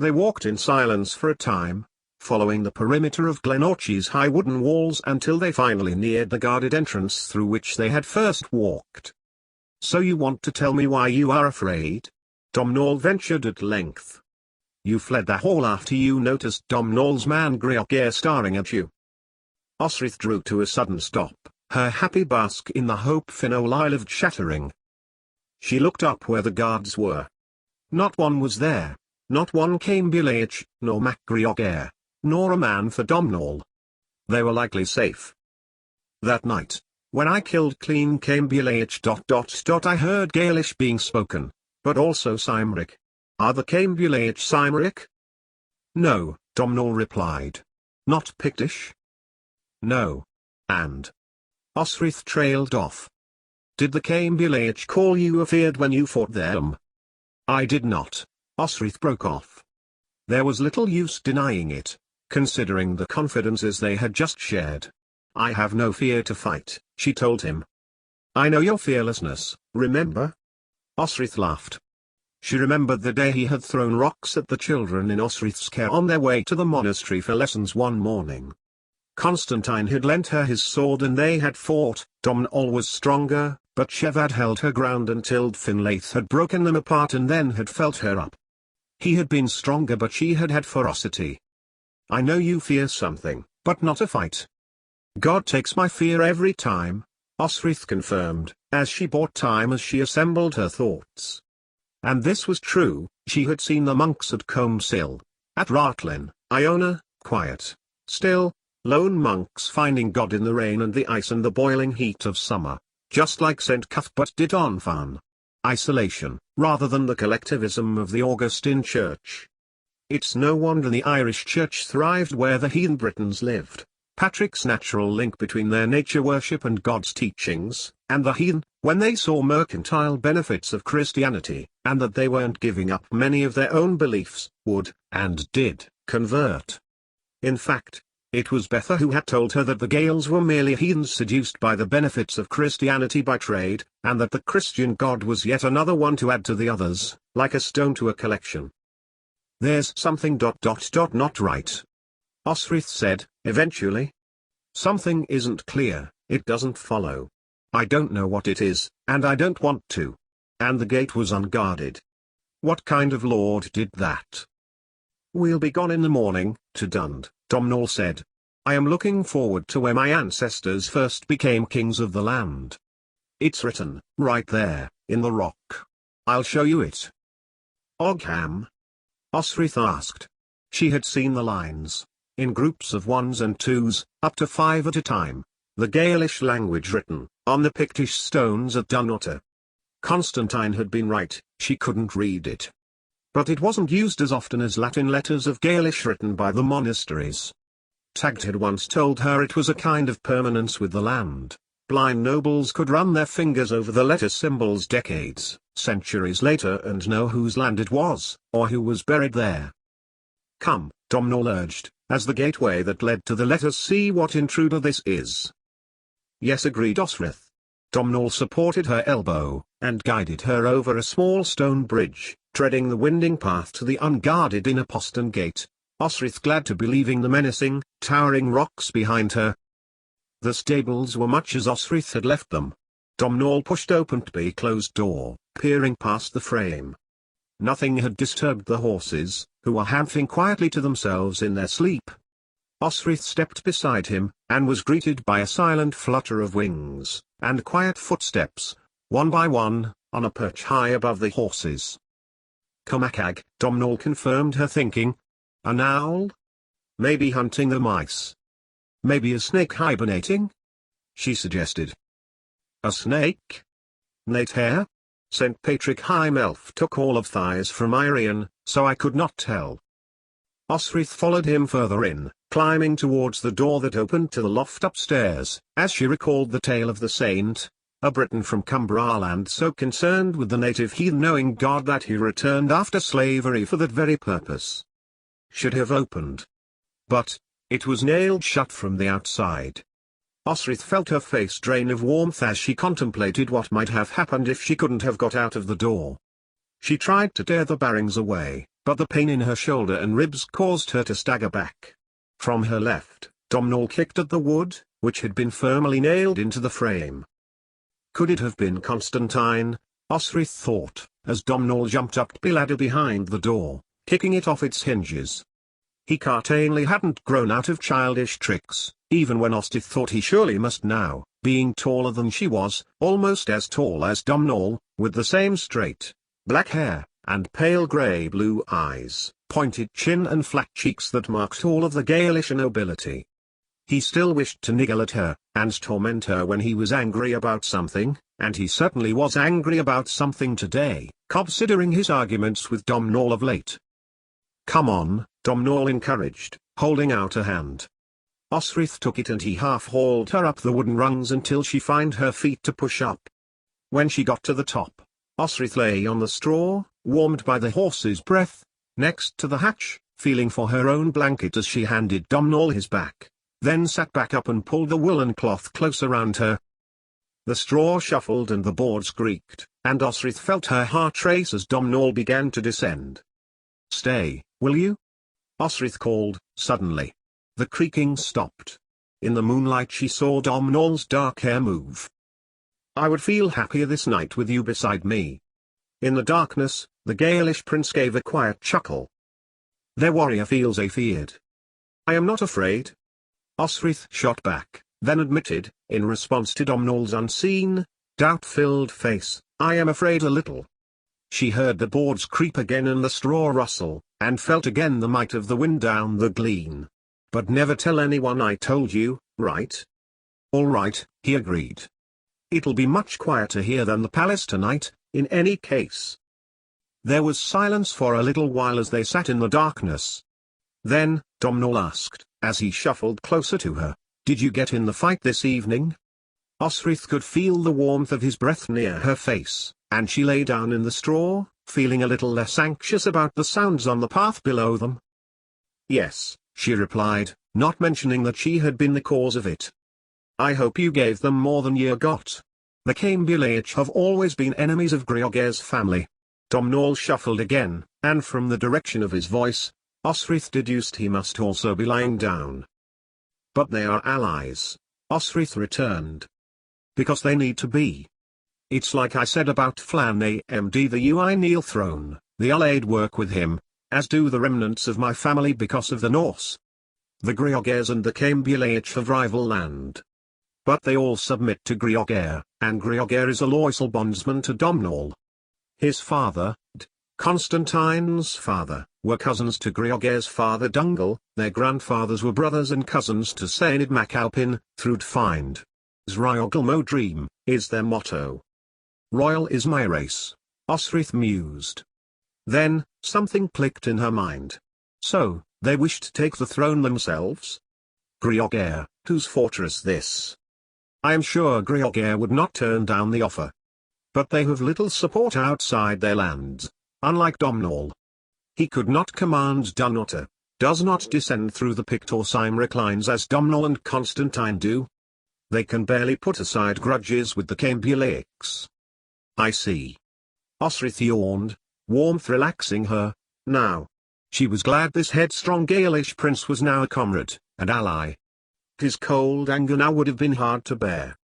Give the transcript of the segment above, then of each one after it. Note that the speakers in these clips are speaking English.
They walked in silence for a time, following the perimeter of Glenorchy's high wooden walls until they finally neared the guarded entrance through which they had first walked. "So you want to tell me why you are afraid?" Domhnall ventured at length. "You fled the hall after you noticed Domhnall's man Grioghair staring at you." Osrith drew to a sudden stop, her happy bask in the hope Fionn lived shattering. She looked up where the guards were. Not one was there, not one Caimhbhíleach, nor Mac Grioghair, nor a man for Domhnall. They were likely safe. "That night, when I killed Clean Caimhbhíleach... I heard Gaelish being spoken, but also Cymric. Are the Caimhbhíleach Cymric?" "No," Domhnall replied. "Not Pictish?" "No." And Osrith trailed off. "Did the Caimhbhíleach call you afeard when you fought them?" "I did not," Osrith broke off. There was little use denying it, considering the confidences they had just shared. "I have no fear to fight," she told him. "I know your fearlessness, remember?" Osrith laughed. She remembered the day he had thrown rocks at the children in Osrith's care on their way to the monastery for lessons one morning. Constantine had lent her his sword and they had fought. Domhnall was stronger, but Shevad held her ground until Finlaith had broken them apart and then had felt her up. He had been stronger but she had had ferocity. "I know you fear something, but not a fight." "God takes my fear every time," Osrith confirmed, as she bought time as she assembled her thoughts. And this was true. She had seen the monks at Combe-Sill, at Ratlin, Iona, quiet, still, lone monks finding God in the rain and the ice and the boiling heat of summer, just like St. Cuthbert did on Fan. Isolation, rather than the collectivism of the Augustine Church. It's no wonder the Irish Church thrived where the heathen Britons lived. Patrick's natural link between their nature worship and God's teachings, and the heathen, when they saw mercantile benefits of Christianity, and that they weren't giving up many of their own beliefs, would, and did, convert. In fact, it was Betha who had told her that the Gaels were merely heathens seduced by the benefits of Christianity by trade, and that the Christian God was yet another one to add to the others, like a stone to a collection. "There's something... not right," Osrith said, eventually. "Something isn't clear, it doesn't follow. I don't know what it is, and I don't want to." And the gate was unguarded. What kind of lord did that? "We'll be gone in the morning, to Dund," Domhnall said. "I am looking forward to where my ancestors first became kings of the land. It's written, right there, in the rock. I'll show you it." "Ogham?" Osrith asked. She had seen the lines, in groups of ones and twos, up to 5 at a time, the Gaelish language written, on the Pictish stones at Dunnottar. Constantine had been right, she couldn't read it. But it wasn't used as often as Latin letters of Gaelish written by the monasteries. Taggart had once told her it was a kind of permanence with the land. Blind nobles could run their fingers over the letter symbols decades, centuries later and know whose land it was, or who was buried there. "Come," Domhnall urged, as the gateway that led to the letters, "see what intruder this is." "Yes," agreed Osrith. Domhnall supported her elbow, and guided her over a small stone bridge, treading the winding path to the unguarded inner postern gate, Osrith glad to be leaving the menacing, towering rocks behind her. The stables were much as Osrith had left them. Domhnall pushed open the closed door, peering past the frame. Nothing had disturbed the horses, who were hamping quietly to themselves in their sleep. Osrith stepped beside him, and was greeted by a silent flutter of wings, and quiet footsteps, one by one, on a perch high above the horses. "Comacag," Domhnall confirmed her thinking. "An owl? Maybe hunting the mice. Maybe a snake hibernating?" she suggested. "A snake? Nate hare?" St. Patrick High-Melf took all of thighs from Irian, so I could not tell. Osrith followed him further in, climbing towards the door that opened to the loft upstairs, as she recalled the tale of the saint, a Briton from Cumbraland so concerned with the native heathen knowing God that he returned after slavery for that very purpose. Should have opened. But it was nailed shut from the outside. Osrith felt her face drain of warmth as she contemplated what might have happened if she couldn't have got out of the door. She tried to tear the barrings away, but the pain in her shoulder and ribs caused her to stagger back. From her left, Domhnall kicked at the wood, which had been firmly nailed into the frame. Could it have been Constantine? Osrith thought, as Domhnall jumped up the ladder behind the door, kicking it off its hinges. He certainly hadn't grown out of childish tricks, even when Osrith thought he surely must now, being taller than she was, almost as tall as Domhnall, with the same straight, black hair, and pale grey-blue eyes, pointed chin and flat cheeks that marked all of the Gaelish nobility. He still wished to niggle at her, and torment her when he was angry about something, and he certainly was angry about something today, considering his arguments with Domhnall of late. "Come on," Domhnall encouraged, holding out a hand. Osrith took it and he half-hauled her up the wooden rungs until she found her feet to push up. When she got to the top, Osrith lay on the straw, warmed by the horse's breath, next to the hatch, feeling for her own blanket as she handed Domhnall his back, then sat back up and pulled the woolen cloth close around her. The straw shuffled and the boards creaked, and Osrith felt her heart race as Domhnall began to descend. "Stay, will you?" Osrith called, suddenly. The creaking stopped. In the moonlight she saw Domhnall's dark hair move. "I would feel happier this night with you beside me." In the darkness, the Gaelish prince gave a quiet chuckle. "Their warrior feels afeared." "I am not afraid." Osrith shot back, then admitted, in response to Domhnall's unseen, doubt-filled face, "I am afraid a little." She heard the boards creep again and the straw rustle, and felt again the might of the wind down the glen. "But never tell anyone I told you, right?" "All right," he agreed. "It'll be much quieter here than the palace tonight, in any case." There was silence for a little while as they sat in the darkness. Then, Domhnall asked, as he shuffled closer to her, "Did you get in the fight this evening?" Osrith could feel the warmth of his breath near her face, and she lay down in the straw, feeling a little less anxious about the sounds on the path below them. "Yes," she replied, not mentioning that she had been the cause of it. "I hope you gave them more than you got. The Cainbulaich have always been enemies of Greogair's family." Domhnall shuffled again, and from the direction of his voice, Osrith deduced he must also be lying down. "But they are allies," Osrith returned. "Because they need to be. It's like I said about Flann AMD the Ui Neil throne, the allied work with him, as do the remnants of my family because of the Norse. The Greogairs and the Cainbulaich have rival land. But they all submit to Greogair, and Greogair is a loyal bondsman to Domhnall. His father, Constantine's father, were cousins to Greogair's father Dungal, their grandfathers were brothers and cousins to Sainid MacAlpin, Thrud Find. Zriogal Mo Dream, is their motto. Royal is my race, Osrith mused. Then, something clicked in her mind. So, they wish to take the throne themselves? Greogair, whose fortress this? I am sure Greogair would not turn down the offer. But they have little support outside their lands, unlike Domhnall. He could not command Dunnottar, does not descend through the Pict or Cymric as Domhnall and Constantine do. They can barely put aside grudges with the Cainbulaics. I see. Osrith yawned, warmth relaxing her, now. She was glad this headstrong Gaelish prince was now a comrade, and ally. His cold anger now would have been hard to bear.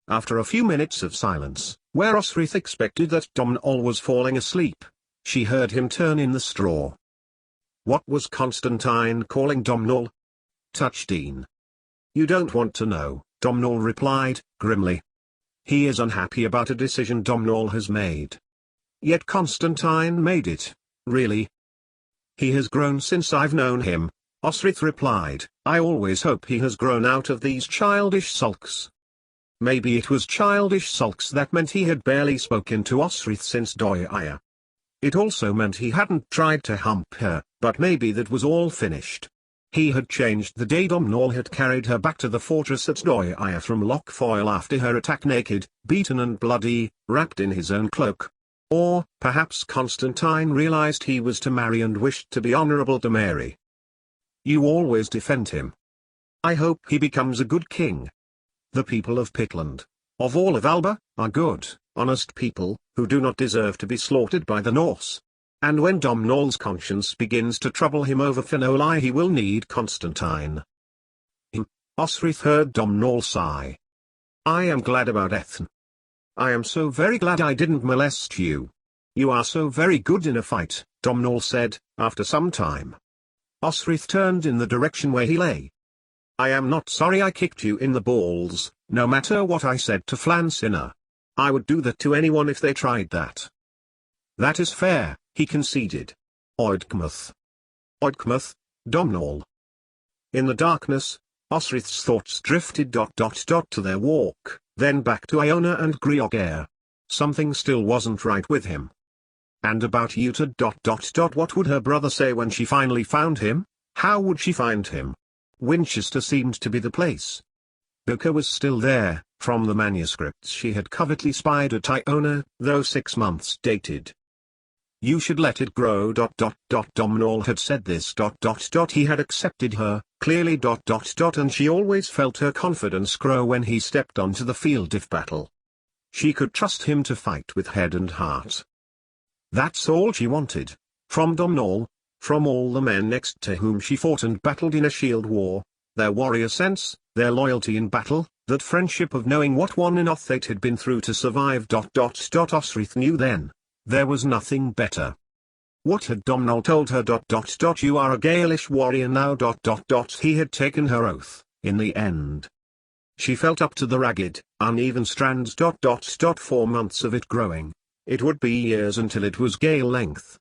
After a few minutes of silence, where Osrith expected that Domhnall was falling asleep, she heard him turn in the straw. What was Constantine calling Domhnall? Touchdeen. You don't want to know, Domhnall replied, grimly. He is unhappy about a decision Domhnall has made. Yet Constantine made it, really. He has grown since I've known him, Osrith replied. I always hope he has grown out of these childish sulks. Maybe it was childish sulks that meant he had barely spoken to Osrith since Doia. It also meant he hadn't tried to hump her, but maybe that was all finished. He had changed the day Domhnall had carried her back to the fortress at Doia from Lochfoyle after her attack naked, beaten and bloody, wrapped in his own cloak. Or, perhaps Constantine realized he was to marry and wished to be honorable to Mary. You always defend him. I hope he becomes a good king. The people of Pitland, of all of Alba, are good, honest people, who do not deserve to be slaughtered by the Norse. And when Domhnall's conscience begins to trouble him over Fenoli, he will need Constantine. Osrith heard Domhnall sigh. I am glad about Ethan. I am so very glad I didn't molest you. You are so very good in a fight, Domhnall said, after some time. Osrith turned in the direction where he lay. I am not sorry I kicked you in the balls, no matter what I said to Flansinna. I would do that to anyone if they tried that. That is fair, he conceded. Oidgmuth. Oidgmuth, Domhnall. In the darkness, Osrith's thoughts drifted to their walk, then back to Iona and Grioghair. Something still wasn't right with him. And about Uta. What would her brother say when she finally found him? How would she find him? Winchester seemed to be the place. Boca was still there, from the manuscripts she had covertly spied at Iona, though 6 months dated. You should let it grow. Domhnall had said this. He had accepted her, clearly. And she always felt her confidence grow when he stepped onto the field of battle. She could trust him to fight with head and heart. That's all she wanted. From Domhnall, from all the men next to whom she fought and battled in a shield war, their warrior sense, their loyalty in battle, that friendship of knowing what one in Othate had been through to survive. Osrith knew then. There was nothing better. What had Domhnall told her? You are a Gaelish warrior now. He had taken her oath, in the end. She felt up to the ragged, uneven strands. 4 months of it growing. It would be years until it was Gale length.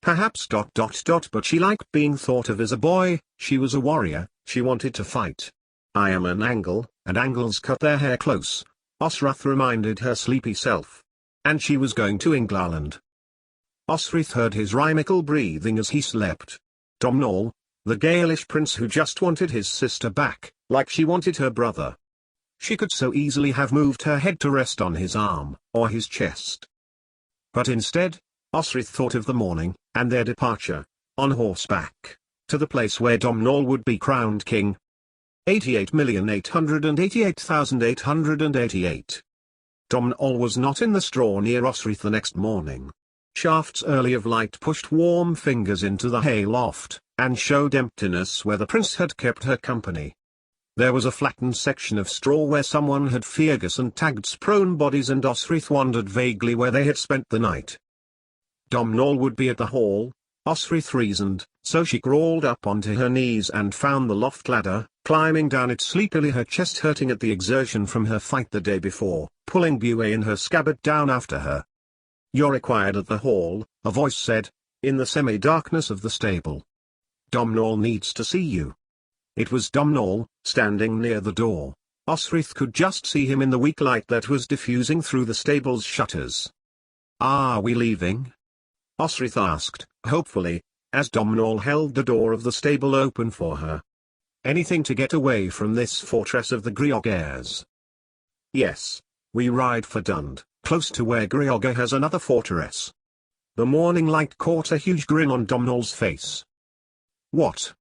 Perhaps. But she liked being thought of as a boy. She was a warrior, she wanted to fight. I am an Angle, and Angles cut their hair close, Osrith reminded her sleepy self. And she was going to England. Osrith heard his rhythmical breathing as he slept. Domhnall, the Gaelish prince who just wanted his sister back, like she wanted her brother. She could so easily have moved her head to rest on his arm, or his chest. But instead, Osrith thought of the morning, and their departure, on horseback, to the place where Domhnall would be crowned king. 88,888,888. Domhnall was not in the straw near Osrith the next morning. Shafts early of light pushed warm fingers into the hay loft, and showed emptiness where the prince had kept her company. There was a flattened section of straw where someone had Ferguson tagged prone bodies, and Osrith wondered vaguely where they had spent the night. Domhnall would be at the hall, Osrith reasoned, so she crawled up onto her knees and found the loft ladder, climbing down it sleepily, her chest hurting at the exertion from her fight the day before, pulling Buet in her scabbard down after her. You're required at the hall, a voice said, in the semi-darkness of the stable. Domhnall needs to see you. It was Domhnall, standing near the door. Osrith could just see him in the weak light that was diffusing through the stable's shutters. Are we leaving? Osrith asked, hopefully, as Domhnall held the door of the stable open for her. Anything to get away from this fortress of the Grioghaires. Yes, we ride for Dund, close to where Grioghair has another fortress. The morning light caught a huge grin on Domhnall's face. What?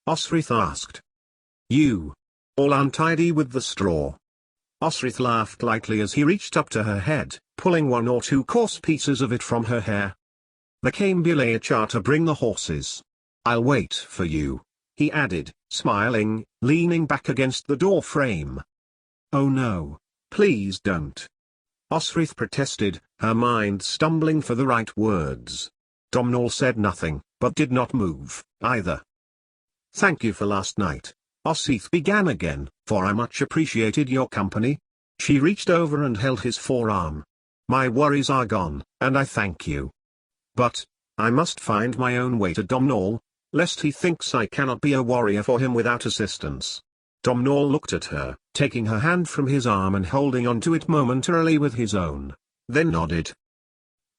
Osrith asked. You. All untidy with the straw. Osrith laughed lightly as he reached up to her head, pulling 1 or 2 coarse pieces of it from her hair. The Cambuleia charter bring the horses. I'll wait for you, he added, smiling, leaning back against the door frame. Oh no, please don't. Osrith protested, her mind stumbling for the right words. Domhnall said nothing, but did not move, either. Thank you for last night, Osrith began again, for I much appreciated your company. She reached over and held his forearm. My worries are gone, and I thank you. But, I must find my own way to Domhnall, lest he thinks I cannot be a warrior for him without assistance. Domhnall looked at her, taking her hand from his arm and holding onto it momentarily with his own, then nodded.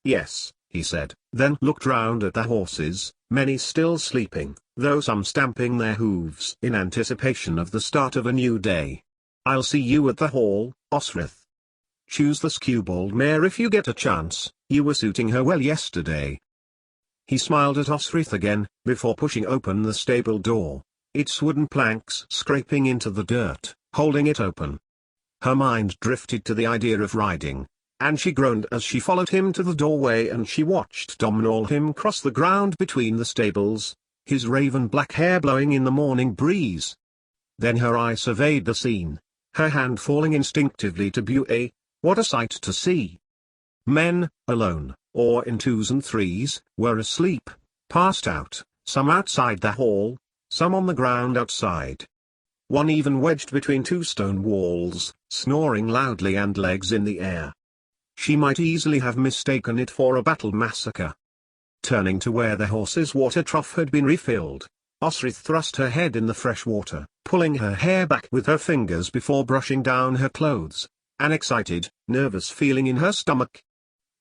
Yes, he said, then looked round at the horses, many still sleeping, though some stamping their hooves in anticipation of the start of a new day. I'll see you at the hall, Osrith. Choose the skewbald mare if you get a chance, you were suiting her well yesterday. He smiled at Osrith again, before pushing open the stable door, its wooden planks scraping into the dirt, holding it open. Her mind drifted to the idea of riding, and she groaned as she followed him to the doorway, and she watched Domhnall him cross the ground between the stables, his raven black hair blowing in the morning breeze. Then her eye surveyed the scene, her hand falling instinctively to Buey. What a sight to see! Men, alone, or in twos and threes, were asleep, passed out, some outside the hall, some on the ground outside. One even wedged between two stone walls, snoring loudly and legs in the air. She might easily have mistaken it for a battle massacre. Turning to where the horse's water trough had been refilled, Osrith thrust her head in the fresh water, pulling her hair back with her fingers before brushing down her clothes, an excited, nervous feeling in her stomach.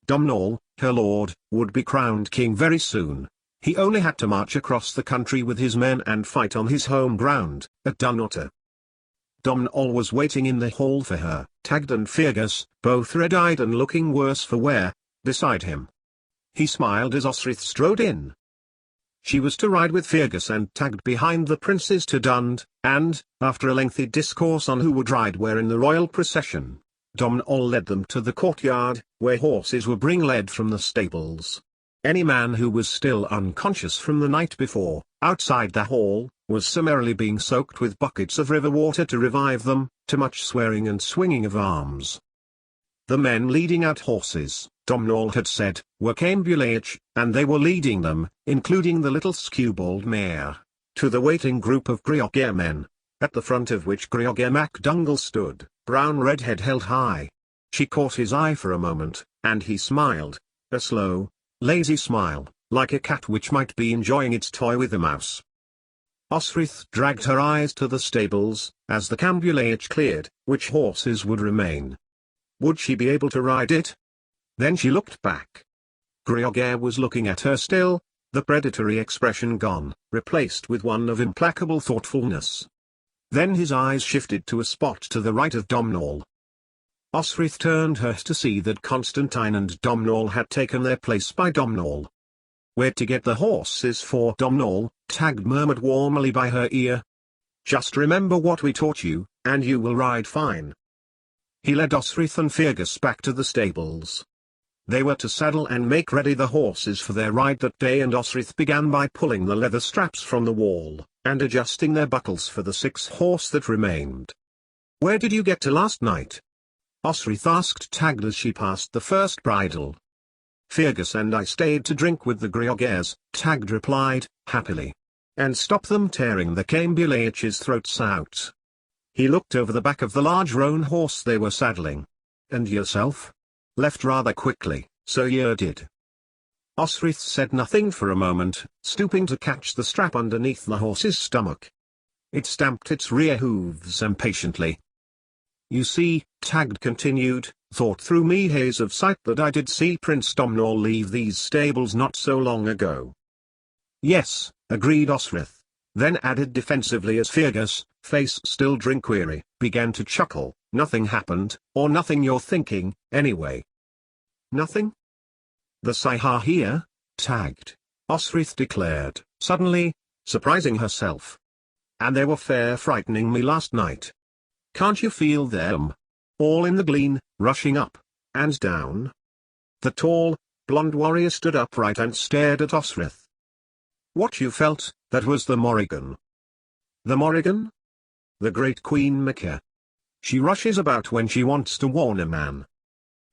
Domhnall, her lord, would be crowned king very soon. He only had to march across the country with his men and fight on his home ground, at Dunnottar. Domhnall was waiting in the hall for her, Tagd and Fergus, both red-eyed and looking worse for wear, beside him. He smiled as Osrith strode in. She was to ride with Fergus and Tagd behind the princes to Dund, and, after a lengthy discourse on who would ride where in the royal procession, Domhnall led them to the courtyard, where horses were being led from the stables. Any man who was still unconscious from the night before, outside the hall, was summarily being soaked with buckets of river water to revive them, to much swearing and swinging of arms. The men leading out horses, Domhnall had said, were Cambulaic, and they were leading them, including the little skewbald mare, to the waiting group of Greogair men, at the front of which Greogair MacDougall stood, brown red head held high. She caught his eye for a moment, and he smiled, a slow, lazy smile, like a cat which might be enjoying its toy with a mouse. Osrith dragged her eyes to the stables, as the Cambulaic cleared, which horses would remain. Would she be able to ride it? Then she looked back. Greogair was looking at her still, the predatory expression gone, replaced with one of implacable thoughtfulness. Then his eyes shifted to a spot to the right of Domhnall. Osrith turned her to see that Constantine and Domhnall had taken their place by Domhnall. "Where to get the horses for Domhnall?" Tagd murmured warmly by her ear. "Just remember what we taught you, and you will ride fine." He led Osrith and Fergus back to the stables. They were to saddle and make ready the horses for their ride that day, and Osrith began by pulling the leather straps from the wall, and adjusting their buckles for the 6 horse that remained. "Where did you get to last night?" Osrith asked Tagd as she passed the first bridle. "Fergus and I stayed to drink with the Greogairs," Tagd replied, happily. "And stop them tearing the Cambulaics' throats out." He looked over the back of the large roan horse they were saddling. "And yourself?" "Left rather quickly, so you did." Osrith said nothing for a moment, stooping to catch the strap underneath the horse's stomach. It stamped its rear hooves impatiently. "You see," Tagd continued, "thought through me haze of sight that I did see Prince Domhnall leave these stables not so long ago." "Yes," agreed Osrith, then added defensively as Fergus, face still drink-weary, began to chuckle, "Nothing happened, or nothing you're thinking, anyway." "Nothing?" "The Sihar here, Tagd," Osrith declared, suddenly, surprising herself. "And they were fair frightening me last night. Can't you feel them? All in the glen, rushing up, and down." The tall, blonde warrior stood upright and stared at Osrith. "What you felt, that was the Morrigan." "The Morrigan?" "The great Queen Micah. She rushes about when she wants to warn a man."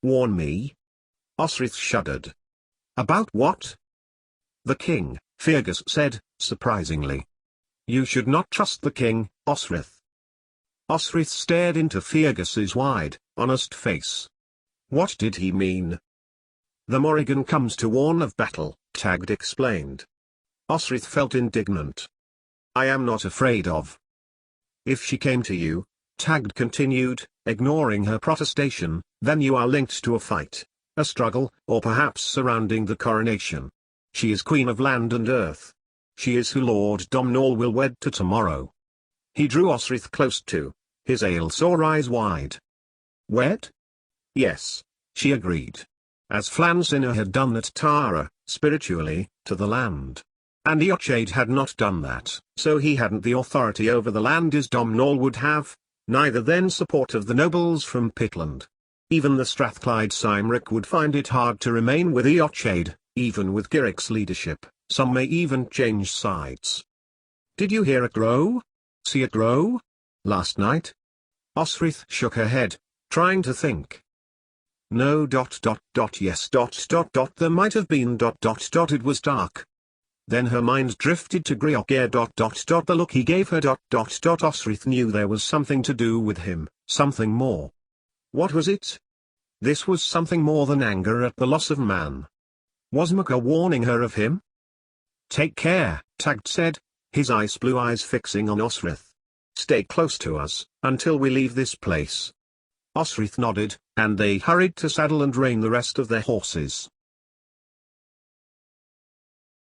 "Warn me?" Osrith shuddered. "About what?" "The king," Fergus said, surprisingly. "You should not trust the king, Osrith." Osrith stared into Fergus's wide, honest face. What did he mean? "The Morrigan comes to warn of battle," Tagd explained. Osrith felt indignant. "I am not afraid of." "If she came to you," Tagd continued, ignoring her protestation, "then you are linked to a fight, a struggle, or perhaps surrounding the coronation. She is queen of land and earth. She is who Lord Domhnall will wed to tomorrow." He drew Osrith close to, his ale-sore eyes wide. "Wed?" "Yes," she agreed. As Flansinna had done at Tara, spiritually, to the land. And Eochaid had not done that, so he hadn't the authority over the land as Domhnall would have, neither then support of the nobles from Pitland. Even the Strathclyde Cymric would find it hard to remain with Eochaid, even with Giric's leadership. Some may even change sides. Did you hear it grow? See it grow? Last night? Osrith shook her head, trying to think. No. Yes. There might have been. It was dark. Then her mind drifted to Griocare. The look he gave her. Osrith knew there was something to do with him, something more. What was it? This was something more than anger at the loss of man. Was Maka warning her of him? Take care, Tagged said, his ice blue eyes fixing on Osrith. Stay close to us, until we leave this place. Osrith nodded, and they hurried to saddle and rein the rest of their horses.